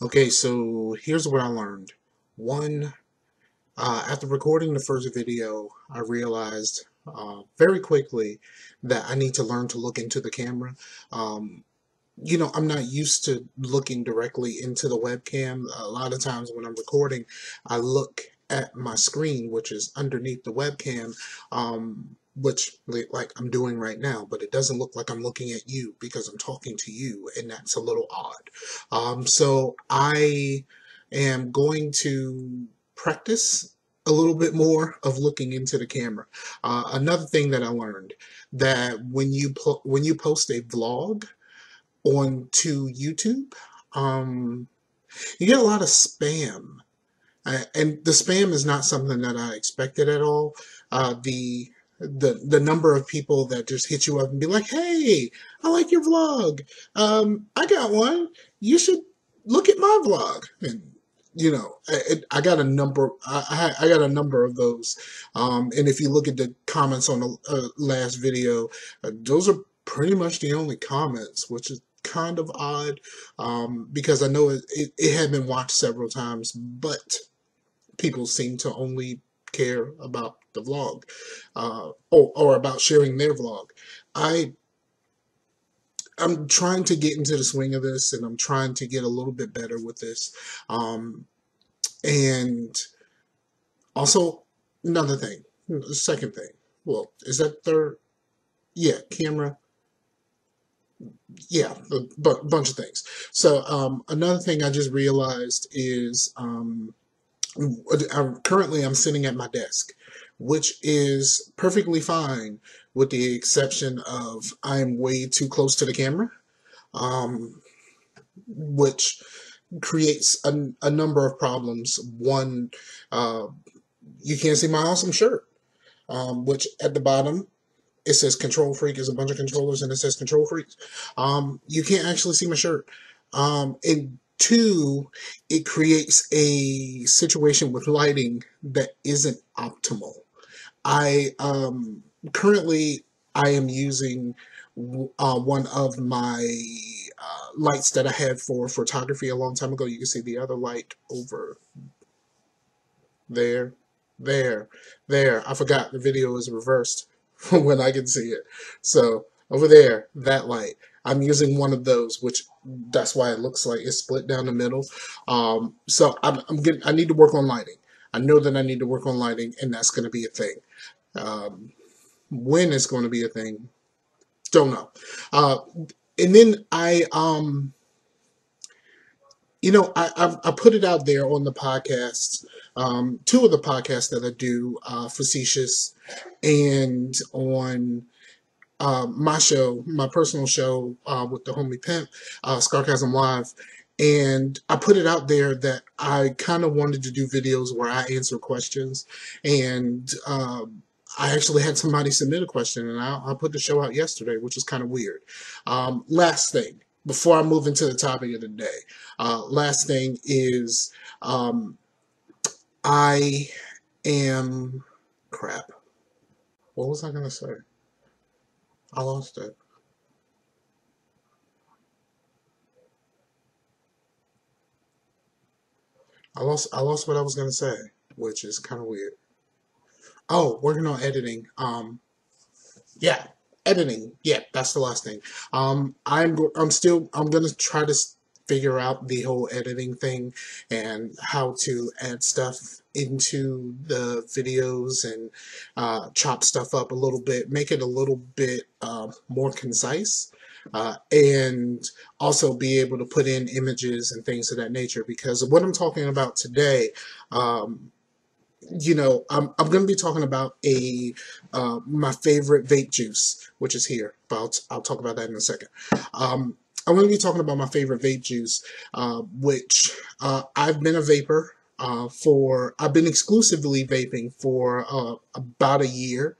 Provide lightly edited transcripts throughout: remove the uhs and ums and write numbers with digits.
Okay, so here's what I learned. One, after recording the first video, I realized very quickly that I need to learn to look into the camera. Um, I'm not used to looking directly into the webcam. A lot of times when I'm recording, I look at my screen, which is underneath the webcam, which like I'm doing right now, but it doesn't look like I'm looking at you because I'm talking to you, and that's a little odd. So I am going to practice a little bit more of looking into the camera. Another thing that I learned that when you post a vlog onto YouTube, um, you get a lot of spam. And the spam is not something that I expected at all. The number of people that just hit you up and be like, "Hey, I like your vlog. I got one. You should look at my vlog." And I got a number. I got a number of those. And if you look at the comments on the last video, those are pretty much the only comments, which is kind of odd, because I know it had been watched several times, but people seem to only care about the vlog, or about sharing their vlog. I I'm trying to get into the swing of this, and I'm trying to get a little bit better with this. Um, and also another thing, the second thing. Well, is that third? Yeah, camera. Yeah, bunch of things. So another thing I just realized is currently I'm sitting at my desk, which is perfectly fine with the exception of I'm way too close to the camera, which creates a number of problems. One, uh, you can't see my awesome shirt, which at the bottom it says Control Freak. Is a bunch of controllers and it says Control Freaks. You can't actually see my shirt. And two, it creates a situation with lighting that isn't optimal. I currently I am using one of my lights that I had for photography a long time ago. You can see the other light over there, there, there. I forgot the video is reversed when I can see it. So over there, that light. I'm using one of those, which that's why it looks like it's split down the middle. So I need to work on lighting. I know that I need to work on lighting, and that's going to be a thing. Um, when it's going to be a thing, don't know. Uh, and then I put it out there on the podcast, two of the podcasts that I do, Facetious, and on my show, my personal show with the homie Pimp, Scarcasm Live. And I put it out there that I kind of wanted to do videos where I answer questions. And I actually had somebody submit a question, and I put the show out yesterday, which is kind of weird. Last thing, before I move into the topic of the day, last thing is I am crap. What was I going to say? I lost it. I lost what I was gonna say, which is kind of weird. Oh, working on editing. Yeah, editing. Yeah, that's the last thing. I'm gonna try to figure out the whole editing thing and how to add stuff into the videos and chop stuff up a little bit, make it a little bit more concise. And also be able to put in images and things of that nature, because what I'm talking about today, um, I'm going to be talking about my favorite vape juice, which is here, but I'll talk about that in a second. I'm going to be talking about my favorite vape juice, which I've been a vapor I've been exclusively vaping for about a year.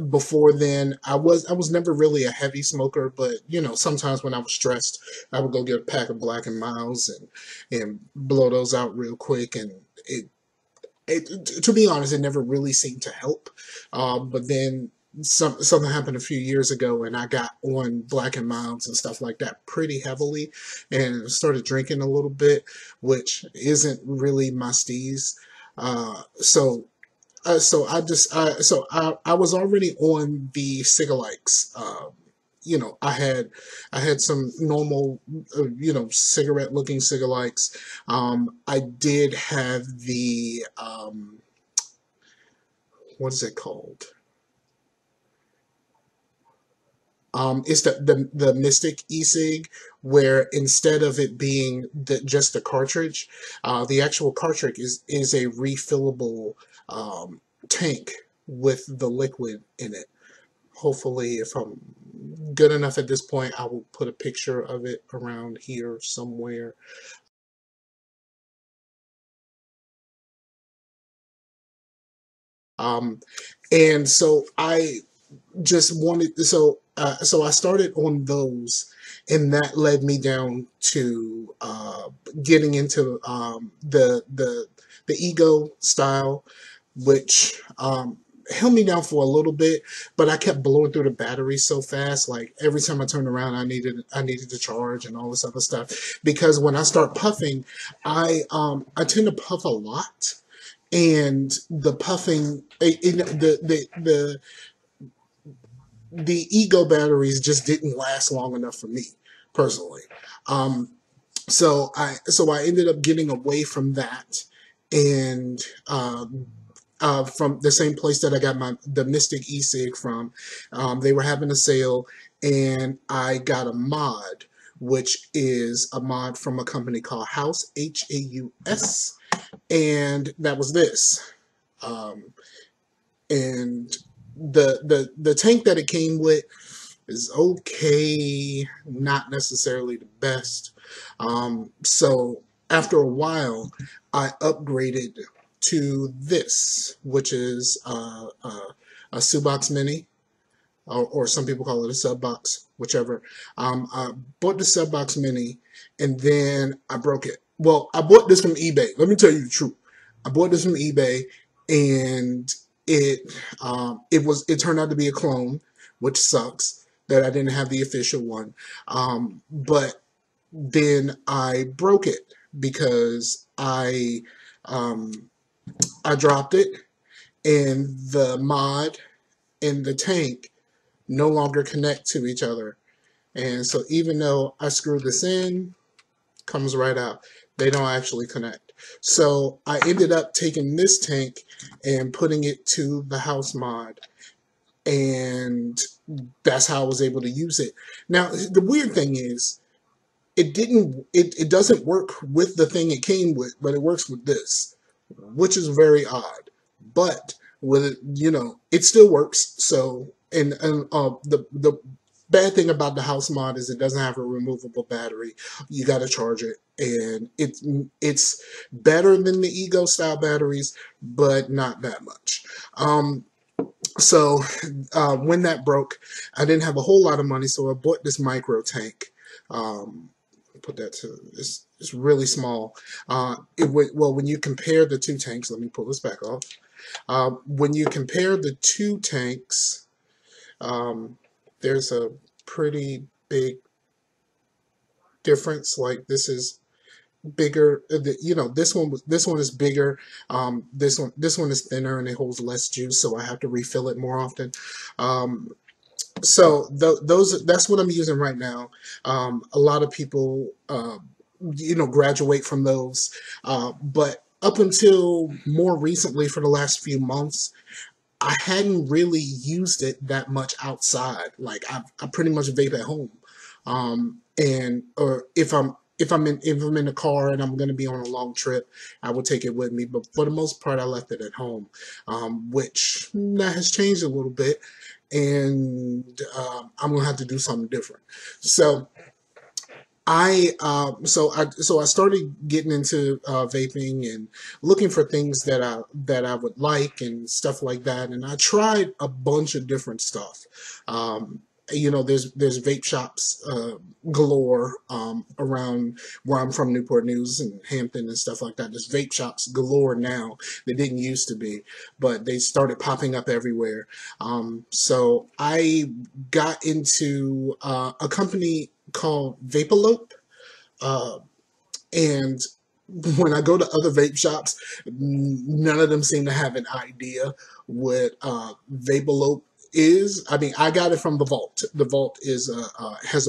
Before then, I was never really a heavy smoker, but sometimes when I was stressed, I would go get a pack of Black and Miles and blow those out real quick, and to be honest, it never really seemed to help. But then something happened a few years ago, and I got on Black and Milds and stuff like that pretty heavily, and started drinking a little bit, which isn't really my steez. Uh, so I was already on the cigalikes. I had some normal, cigarette looking cigalikes. I did have the what is it called? It's the Mystic e-cig, where instead of it being just the cartridge, the actual cartridge is a refillable tank with the liquid in it. Hopefully, if I'm good enough at this point, I will put a picture of it around here somewhere. Um, and so I just wanted so I started on those, and that led me down to getting into the ego style, which held me down for a little bit, but I kept blowing through the battery so fast. Like every time I turned around, I needed to charge and all this other stuff. Because when I start puffing, I tend to puff a lot, and the puffing, the ego batteries just didn't last long enough for me personally. Um, so I ended up getting away from that, and from the same place that I got the Mystic e-cig from. They were having a sale, and I got a mod, which is a mod from a company called House, Haus, and that was this. Um, and the tank that it came with is okay, not necessarily the best. So after a while, I upgraded to this, which is a Subox Mini, or some people call it a sub box, whichever. I bought the sub box Mini, and then I broke it. Well, I bought this from eBay. Let me tell you the truth. I bought this from eBay, and it turned out to be a clone, which sucks that I didn't have the official one. But then I broke it because um, I dropped it, and the mod and the tank no longer connect to each other. And so even though I screwed this in, comes right out. They don't actually connect. So I ended up taking this tank and putting it to the house mod, and that's how I was able to use it. Now, the weird thing is, it doesn't work with the thing it came with, but it works with this, which is very odd. But with it, it still works. So, and the bad thing about the house mod is it doesn't have a removable battery. You got to charge it, and it's better than the Ego style batteries, but not that much. So when that broke, I didn't have a whole lot of money, so I bought this micro tank. Put that to it's really small. Well, when you compare the two tanks, let me pull this back off. When you compare the two tanks, there's a pretty big difference. Like this is bigger. This one is bigger. This one is thinner, and it holds less juice, so I have to refill it more often. So that's what I'm using right now. A lot of people, graduate from those, but up until more recently, for the last few months, I hadn't really used it that much outside. Like I pretty much vape at home, and or if I'm in the car and I'm going to be on a long trip, I will take it with me. But for the most part, I left it at home, which that has changed a little bit, and I'm gonna have to do something different. So I started getting into vaping and looking for things that I would like and stuff like that. And I tried a bunch of different stuff. there's vape shops galore around where I'm from, Newport News and Hampton and stuff like that. There's vape shops galore now. They didn't used to be, but they started popping up everywhere. So I got into a company called Vapelope, uh, and when I go to other vape shops, none of them seem to have an idea what Vapelope is. I mean, I got it from the Vault. The Vault is has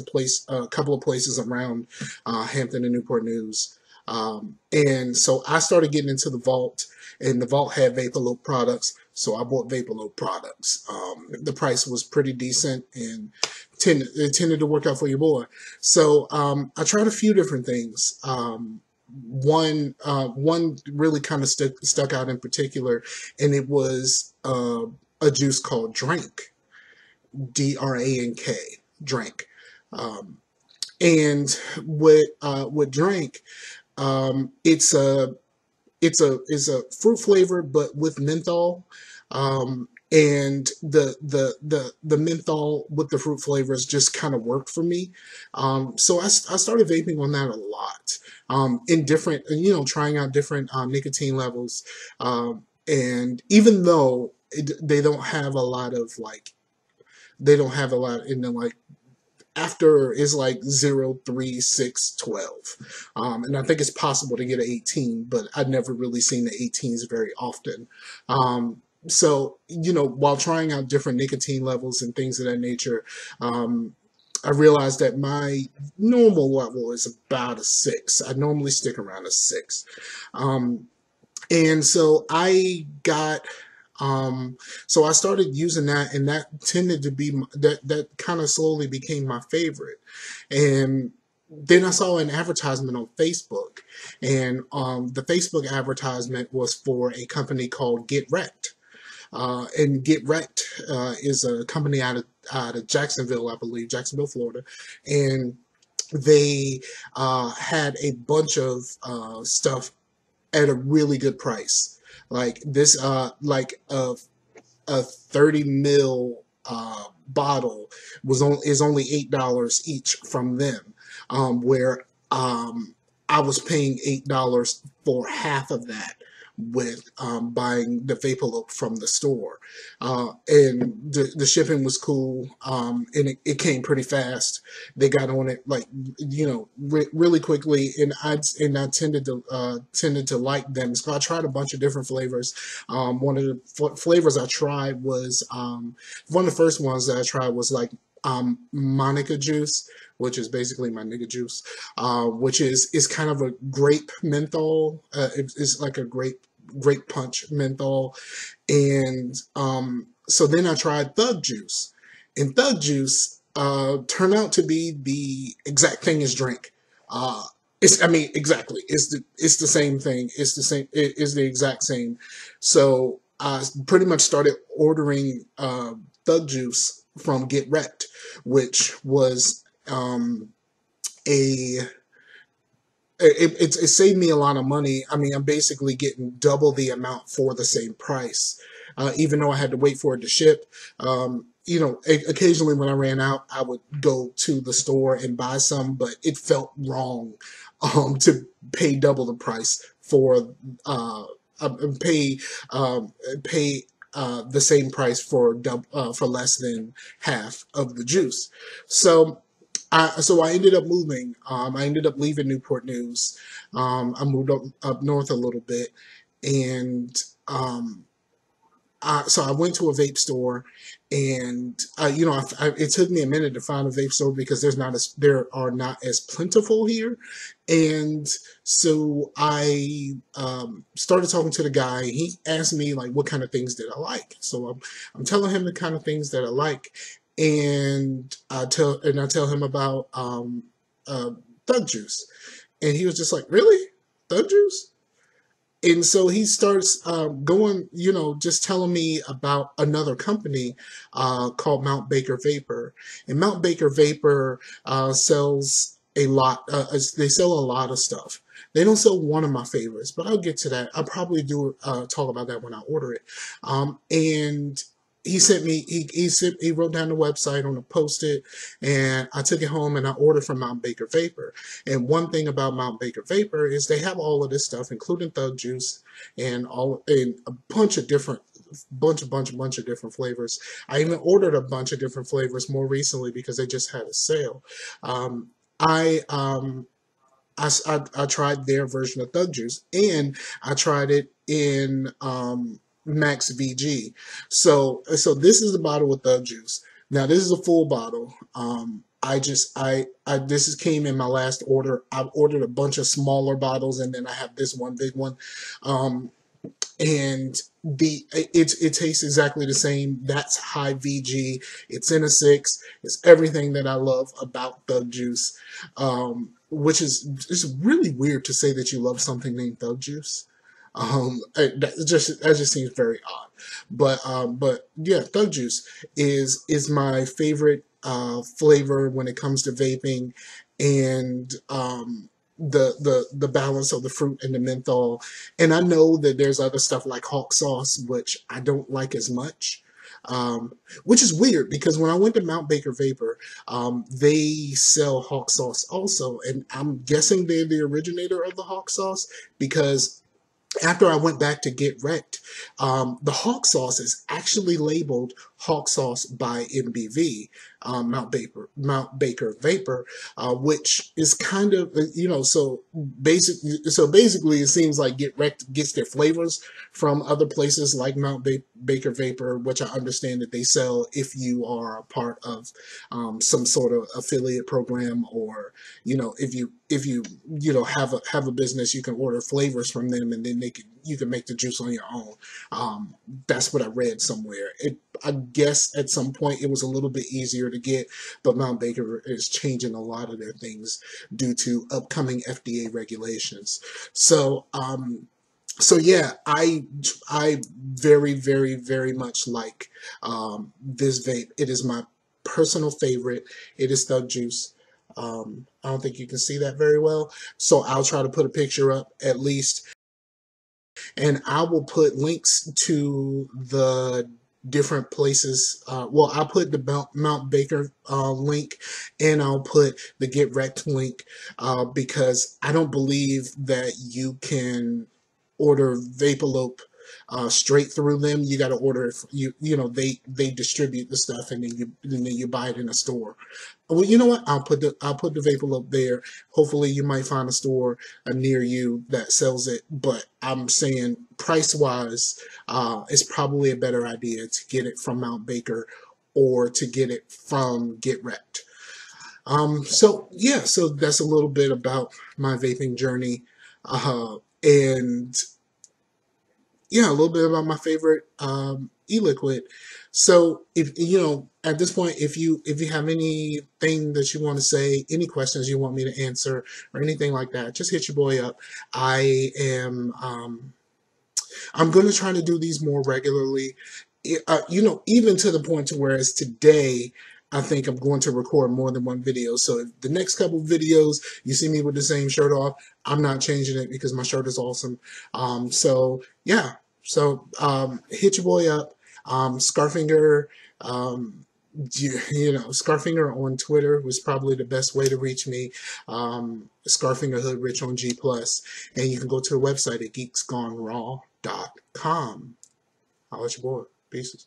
a couple of places around Hampton and Newport News, and so I started getting into the Vault, and the Vault had Vapelope products, so I bought Vapelope products. The price was pretty decent, and it tended to work out for your boy. So I tried a few different things. One really kind of stuck out in particular, and it was a juice called Drink, Drank, Drink. Um, and with Drink, it's a fruit flavor, but with menthol. And the menthol with the fruit flavors just kind of worked for me. So I started vaping on that a lot, in different, trying out different nicotine levels. And even though they don't have a lot of they don't have a lot in the after is like 0, 3, 6, 12. And I think it's possible to get an 18, but I've never really seen the 18s very often. So, while trying out different nicotine levels and things of that nature, I realized that my normal level is about a 6. I normally stick around a 6. And so so I started using that, and that tended to be that kind of slowly became my favorite. And then I saw an advertisement on Facebook, and the Facebook advertisement was for a company called Get Wrecked. And Get Wrecked is a company out of Jacksonville, I believe, Jacksonville, Florida, and they had a bunch of stuff at a really good price. Like this, a 30 mil bottle is only $8 each from them, where I was paying $8 for half of that with buying the Vapelope from the store. And the shipping was cool, and it came pretty fast. They got on it really quickly, and I tended to like them. So I tried a bunch of different flavors. One of the flavors I tried was one of the first ones that I tried was Monica juice, which is basically my nigga juice, which is kind of a grape menthol. It's like a grape punch menthol. And so then I tried Thug Juice, and Thug Juice turned out to be the exact thing as Drink. Exactly. It's the same thing. It's the same. It's the exact same. So I pretty much started ordering Thug Juice from Get Wrecked, which was it saved me a lot of money. I mean, I'm basically getting double the amount for the same price, even though I had to wait for it to ship. Occasionally when I ran out, I would go to the store and buy some, but it felt wrong to pay double the price for pay the same price for less than half of the juice. So I ended up moving. I ended up leaving Newport News. I moved up north a little bit, and so I went to a vape store, and it took me a minute to find a vape store because there are not as plentiful here, and so I started talking to the guy. He asked me what kind of things did I like. So I'm telling him the kind of things that I like, and I tell him about Thug Juice, and he was just like, "Really, Thug Juice?" And so he starts going, just telling me about another company called Mount Baker Vapor. And Mount Baker Vapor sells a lot. They sell a lot of stuff. They don't sell one of my favorites, but I'll get to that. I'll probably talk about that when I order it. And he sent me, he wrote down the website on a post-it, and I took it home and I ordered from Mount Baker Vapor. And one thing about Mount Baker Vapor is they have all of this stuff, including Thug Juice and a bunch of different bunch of different flavors. I even ordered a bunch of different flavors more recently because they just had a sale. Um, I I tried their version of Thug Juice, and I tried it in Max VG. So this is the bottle of Thug Juice. Now this is a full bottle. I this is came in my last order. I've ordered a bunch of smaller bottles, and then I have this one big one. Um, and it tastes exactly the same. That's high VG. It's in a 6. It's everything that I love about Thug Juice, which is it's really weird to say that you love something named Thug Juice. That just seems very odd. But yeah, Thug Juice is my favorite flavor when it comes to vaping, and the balance of the fruit and the menthol. And I know that there's other stuff like hawk sauce, which I don't like as much. Which is weird because when I went to Mount Baker Vapor, they sell hawk sauce also, and I'm guessing they're the originator of the hawk sauce because after I went back to get wrecked, the hawk sauce is actually labeled hawk sauce by MBV, Mount Baker Vapor, which is kind of, so basically it seems like Get Wrecked gets their flavors from other places like Baker Vapor, which I understand that they sell if you are a part of some sort of affiliate program, or if you have a business, you can order flavors from them, and then you can make the juice on your own. That's what I read somewhere. I guess at some point it was a little bit easier to get, but Mount Baker is changing a lot of their things due to upcoming FDA regulations. So yeah, I very much like this vape. It is my personal favorite. It is Thug Juice. I don't think you can see that very well, so I'll try to put a picture up at least, and I will put links to the different places. Well, I'll put the Mount Baker link, and I'll put the Get Wrecked link, because I don't believe that you can order Vapelope straight through them. You got to order it. They distribute the stuff, and then you buy it in a store. Well, you know what? I'll put the Vapelope there. Hopefully, you might find a store near you that sells it. But I'm saying price wise, it's probably a better idea to get it from Mount Baker or to get it from Get Wrecked. So yeah, so that's a little bit about my vaping journey, and yeah, a little bit about my favorite e-liquid. So if at this point, if you have anything that you want to say, any questions you want me to answer, or anything like that, just hit your boy up. I am I'm going to try to do these more regularly. Even to the point to where as today, I think I'm going to record more than one video. So if the next couple of videos you see me with the same shirt off, I'm not changing it because my shirt is awesome. So yeah, so hit your boy up, Scarfinger. Scarfinger on Twitter was probably the best way to reach me. Scarfinger Hoodrich on G+, and you can go to the website at geeksgoneraw.com. I'll let you boy. Peace.